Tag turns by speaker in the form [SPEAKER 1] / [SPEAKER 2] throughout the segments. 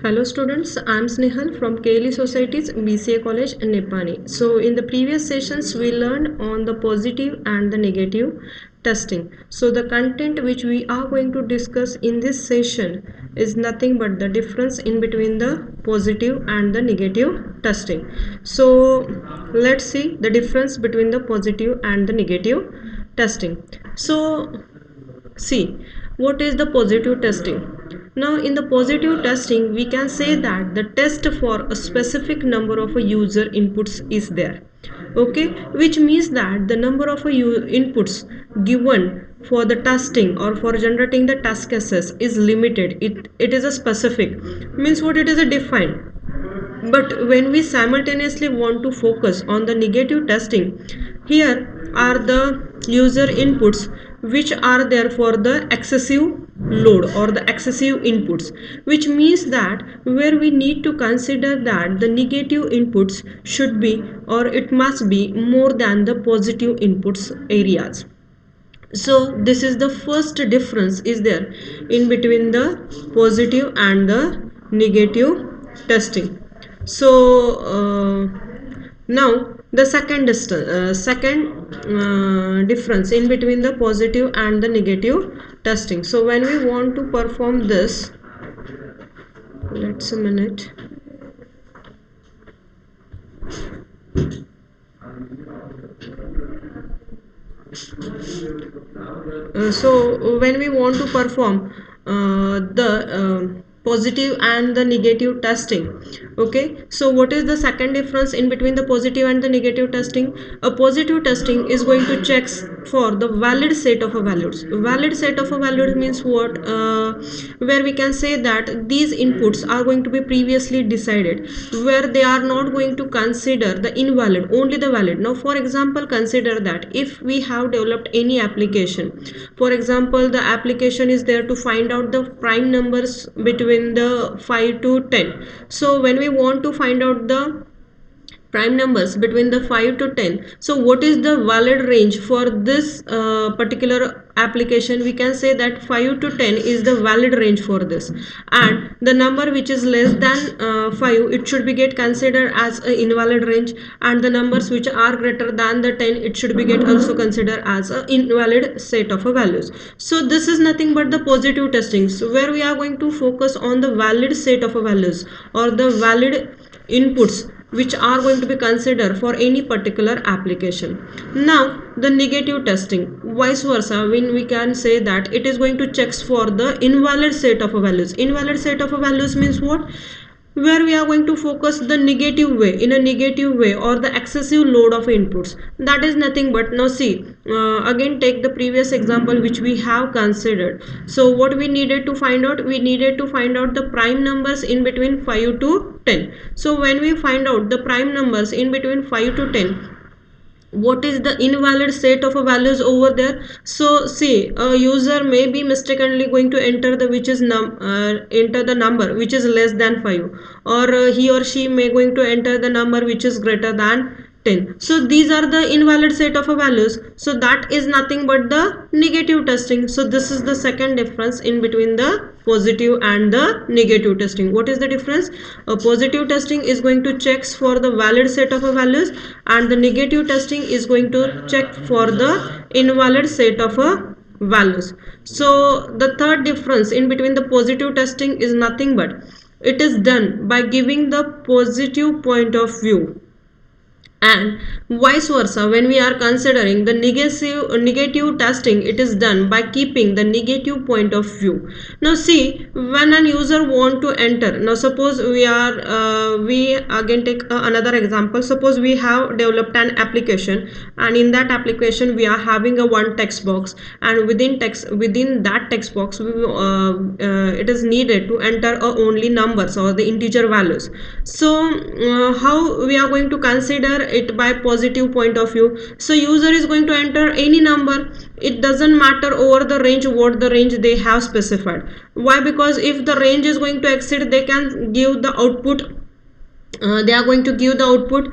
[SPEAKER 1] Hello students, I am Snehal from KLE Society's BCA College in Nipani. So in the previous sessions we learned on the positive and the negative testing. So the content which we are going to discuss in this session is nothing but the difference in between the positive and the negative testing. So let's see the difference between the positive and the negative testing. So see, what is the positive testing? Now, in the positive testing, we can say that the test for a specific number of a user inputs is there. Okay, which means that the number of a inputs given for the testing or for generating the test cases is limited. It is a specific. Means what, it is a defined. But when we simultaneously want to focus on the negative testing, here are the user inputs which are there for the excessive load or the excessive inputs, which means that where we need to consider that the negative inputs should be or it must be more than the positive inputs areas. So this is the first difference is there in between the positive and the negative testing. So now the second difference in between the positive and the negative testing. So when we want to perform this, let's a minute. So when we want to perform the positive and the negative testing, okay, so what is the second difference in between the positive and the negative testing? A positive testing is going to check for the valid set of values. Valid set of values means what? Where we can say that these inputs are going to be previously decided, where they are not going to consider the invalid, only the valid. Now for example, consider that if we have developed any application, for example the application is there to find out the prime numbers between the 5 to 10. So when we want to find out the prime numbers between the 5 to 10, so what is the valid range for this particular application? We can say that 5 to 10 is the valid range for this, and the number which is less than 5, it should be get considered as an invalid range, and the numbers which are greater than the 10, it should be get also considered as an invalid set of values. So this is nothing but the positive testing, so where we are going to focus on the valid set of values or the valid inputs which are going to be considered for any particular application. Now the negative testing, vice versa, when we can say that it is going to check for the invalid set of values. Invalid set of values means what? Where we are going to focus the negative way, in a negative way, or the excessive load of inputs. That is nothing but, now see, again take the previous example which we have considered. So what we needed to find out? We needed to find out the prime numbers in between 5 to 10. So when we find out the prime numbers in between 5 to 10, what is the invalid set of values over there? So see, a user may be mistakenly going to enter the which is enter the number which is less than 5, or he or she may going to enter the number which is greater than 10. So these are the invalid set of values, so that is nothing but the negative testing. So this is the second difference in between the positive and the negative testing. What is the difference? A positive testing is going to check for the valid set of values, and the negative testing is going to check for the invalid set of values. So the third difference in between the positive testing is nothing but it is done by giving the positive point of view, and vice versa, when we are considering the negative testing, it is done by keeping the negative point of view. Now see, when an user want to enter, now suppose we again take another example. Suppose we have developed an application, and in that application we are having a one text box, and within that text box it is needed to enter only numbers or the integer values. So how we are going to consider it by positive point of view? So user is going to enter any number, it doesn't matter over the range, what the range they have specified. Why? Because if the range is going to exceed, they can give the output they are going to give the output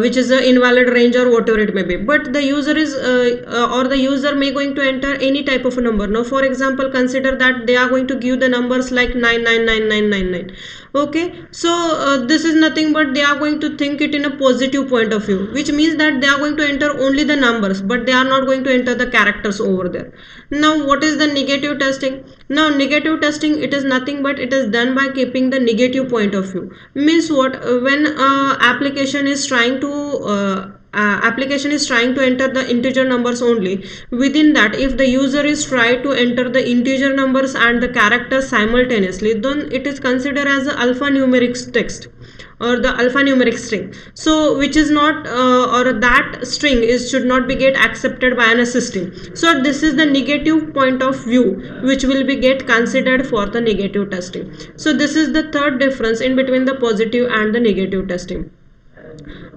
[SPEAKER 1] which is a invalid range or whatever it may be, but the user is or the user may going to enter any type of a number. Now for example, consider that they are going to give the numbers like 999999. Okay, so this is nothing but they are going to think it in a positive point of view, which means that they are going to enter only the numbers, but they are not going to enter the characters over there. Now what is the negative testing? Now negative testing, it is nothing but it is done by keeping the negative point of view. Means what? When application is trying to enter the integer numbers only, within that if the user is try to enter the integer numbers and the characters simultaneously, then it is considered as a alphanumeric text or the alphanumeric string, so which is not or that string is should not be get accepted by an system. So this is the negative point of view which will be get considered for the negative testing. So this is the third difference in between the positive and the negative testing.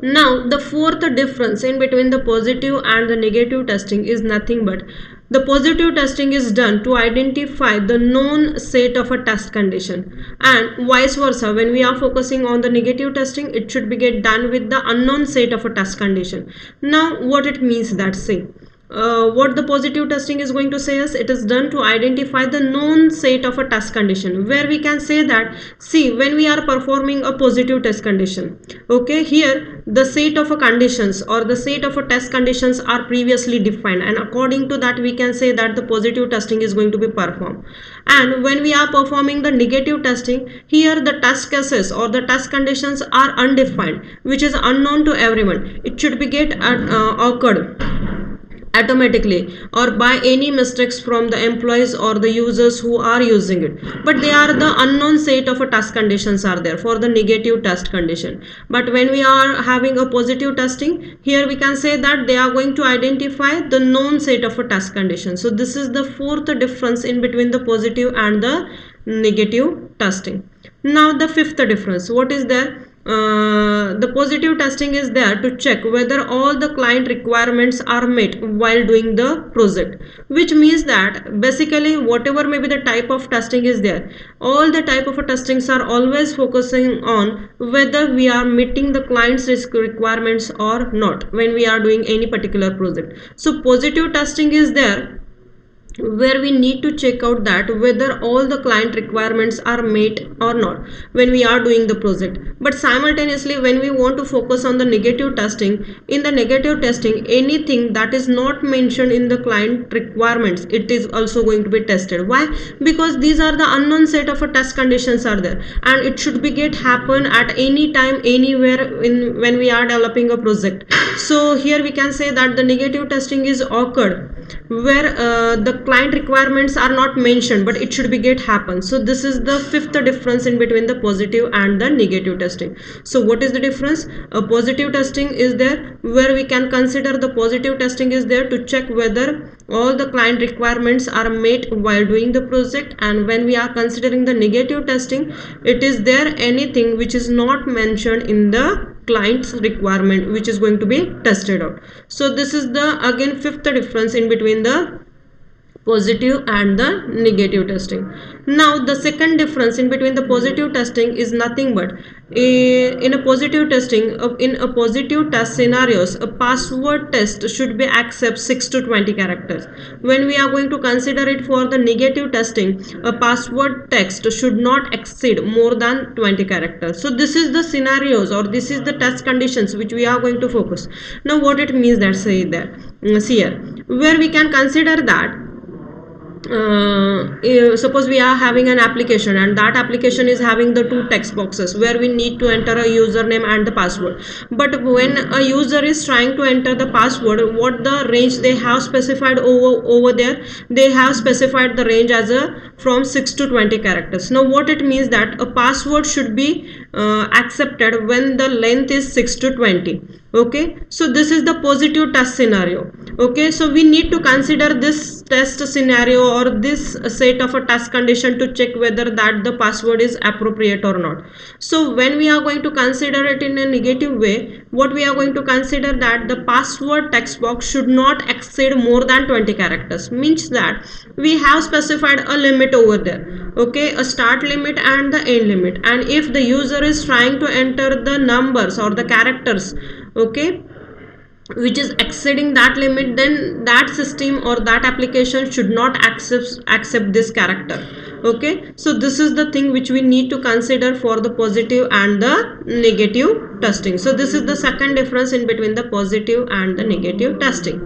[SPEAKER 1] Now the fourth difference in between the positive and the negative testing is nothing but the positive testing is done to identify the known set of a test condition, and vice versa, when we are focusing on the negative testing, it should be get done with the unknown set of a test condition. Now what it means that, say what the positive testing is going to say is it is done to identify the known set of a test condition, where we can say that, see, when we are performing a positive test condition, okay, here the set of a conditions or the set of a test conditions are previously defined, and according to that we can say that the positive testing is going to be performed. And when we are performing the negative testing, here the test cases or the test conditions are undefined, which is unknown to everyone. It should be get occurred automatically or by any mistakes from the employees or the users who are using it, but they are the unknown set of a test conditions are there for the negative test condition. But when we are having a positive testing, here we can say that they are going to identify the known set of a test condition. So this is the fourth difference in between the positive and the negative testing. Now the fifth difference, what is there? The positive testing is there to check whether all the client requirements are met while doing the project, which means that basically whatever may be the type of testing is there, all the type of testings are always focusing on whether we are meeting the client's requirements or not when we are doing any particular project. So positive testing is there where we need to check out that whether all the client requirements are met or not when we are doing the project. But simultaneously, when we want to focus on the negative testing, in the negative testing, anything that is not mentioned in the client requirements, it is also going to be tested. Why? Because these are the unknown set of a test conditions are there, and it should be get happen at any time, anywhere in when we are developing a project. So here we can say that the negative testing is occurred where the client requirements are not mentioned, but it should be get happen. So this is the fifth difference in between the positive and the negative testing. So what is the difference? A positive testing is there where we can consider the positive testing is there to check whether all the client requirements are met while doing the project, and when we are considering the negative testing, it is there anything which is not mentioned in the client's requirement which is going to be tested out. So this is the again fifth difference in between the positive and the negative testing. Now the second difference in between the positive testing is nothing but in a positive testing, in a positive test scenarios, a password test should be accept 6 to 20 characters. When we are going to consider it for the negative testing, a password text should not exceed more than 20 characters. So this is the scenarios or this is the test conditions which we are going to focus. Now what it means that, say that see here where we can consider that suppose we are having an application and that application is having the two text boxes where we need to enter a username and the password, but when a user is trying to enter the password, what the range they have specified over there, they have specified the range as a from 6 to 20 characters. Now what it means that a password should be accepted when the length is 6 to 20. Okay, so this is the positive test scenario. Okay, so we need to consider this test scenario or this set of a test condition to check whether that the password is appropriate or not. So when we are going to consider it in a negative way, what we are going to consider that the password text box should not exceed more than 20 characters. Means that we have specified a limit over there. Okay, a start limit and the end limit, and if the user is trying to enter the numbers or the characters, okay, which is exceeding that limit, then that system or that application should not accept this character. Okay, so this is the thing which we need to consider for the positive and the negative testing. So this is the second difference in between the positive and the negative testing.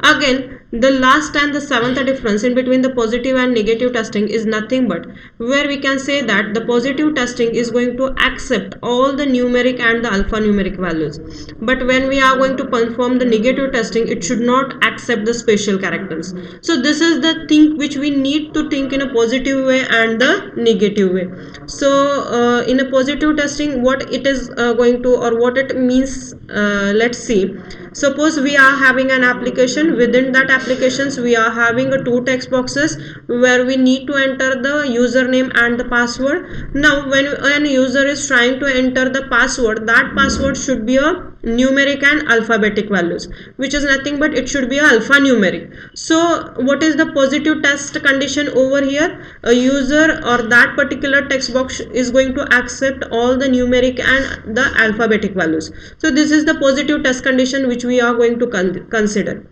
[SPEAKER 1] Again, the last and the seventh difference in between the positive and negative testing is nothing but where we can say that the positive testing is going to accept all the numeric and the alphanumeric values, but when we are going to perform the negative testing, it should not accept the special characters. So this is the thing which we need to think in a positive way and the negative way. So in a positive testing, what it is going to or what it means, let's see. Suppose we are having an application. Within that applications we are having two text boxes where we need to enter the username and the password. Now when an user is trying to enter the password, that password should be a numeric and alphabetic values, which is nothing but it should be a alphanumeric. So what is the positive test condition over here? A user or that particular text box is going to accept all the numeric and the alphabetic values. So this is the positive test condition which we are going to consider.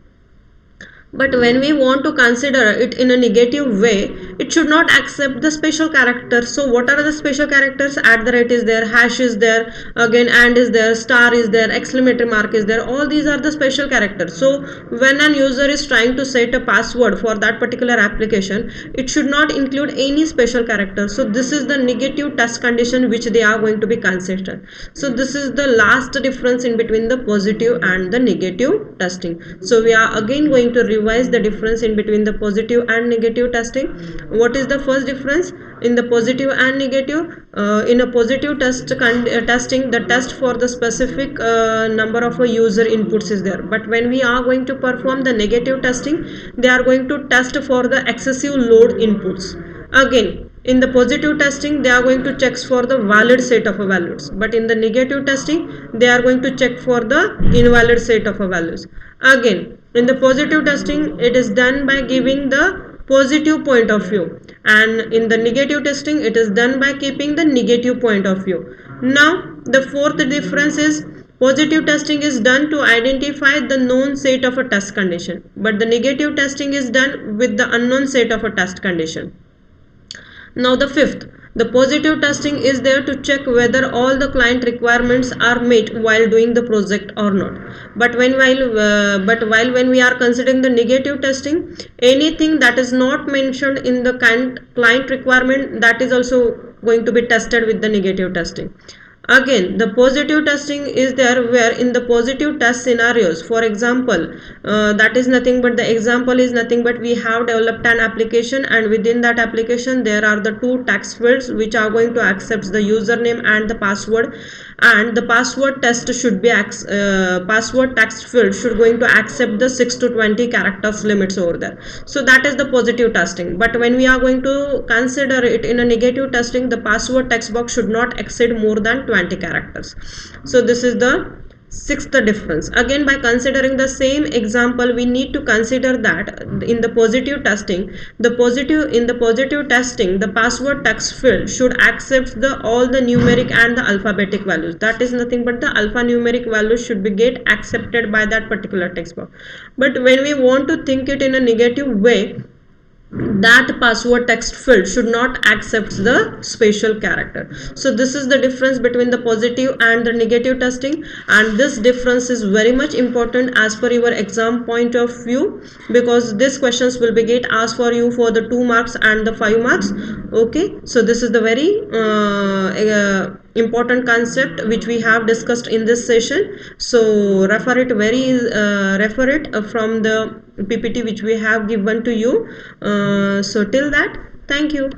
[SPEAKER 1] But when we want to consider it in a negative way, it should not accept the special characters. So what are the special characters? At the rate is there, hash is there, again and is there, star is there, exclamatory mark is there. All these are the special characters. So when an user is trying to set a password for that particular application, it should not include any special character. So this is the negative test condition which they are going to be considered. So this is the last difference in between the positive and the negative testing. So we are again going to revise the difference in between the positive and negative testing. What is the first difference in the positive and negative? In a positive testing, the test for the specific number of user inputs is there, but when we are going to perform the negative testing, they are going to test for the excessive load inputs. Again, in the positive testing, they are going to check for the valid set of values, but in the negative testing, they are going to check for the invalid set of values. Again, in the positive testing, it is done by giving the positive point of view, and in the negative testing, it is done by keeping the negative point of view. Now, the fourth difference is positive testing is done to identify the known set of a test condition, but the negative testing is done with the unknown set of a test condition. Now the fifth, the positive testing is there to check whether all the client requirements are met while doing the project or not. But when we are considering the negative testing, anything that is not mentioned in the client requirement, that is also going to be tested with the negative testing. Again, the positive testing is there where in the positive test scenarios, for example, that is nothing but the example is nothing but we have developed an application, and within that application there are the two text fields which are going to accept the username and the password, and the password test should be password text field should going to accept the 6 to 20 characters limits over there. So that is the positive testing. But when we are going to consider it in a negative testing, the password text box should not exceed more than 20 characters. So this is the sixth difference. Again, by considering the same example, we need to consider that in the positive testing, the positive testing, the password text field should accept all the numeric and the alphabetic values. That is nothing but the alphanumeric values should be get accepted by that particular text box. But when we want to think it in a negative way, that password text field should not accept the special character. So this is the difference between the positive and the negative testing, and this difference is very much important as per your exam point of view, because these questions will be get asked for you for the 2 marks and the 5 marks. Okay, so this is the very important concept which we have discussed in this session. So refer it from the PPT which we have given to you. So till that, thank you.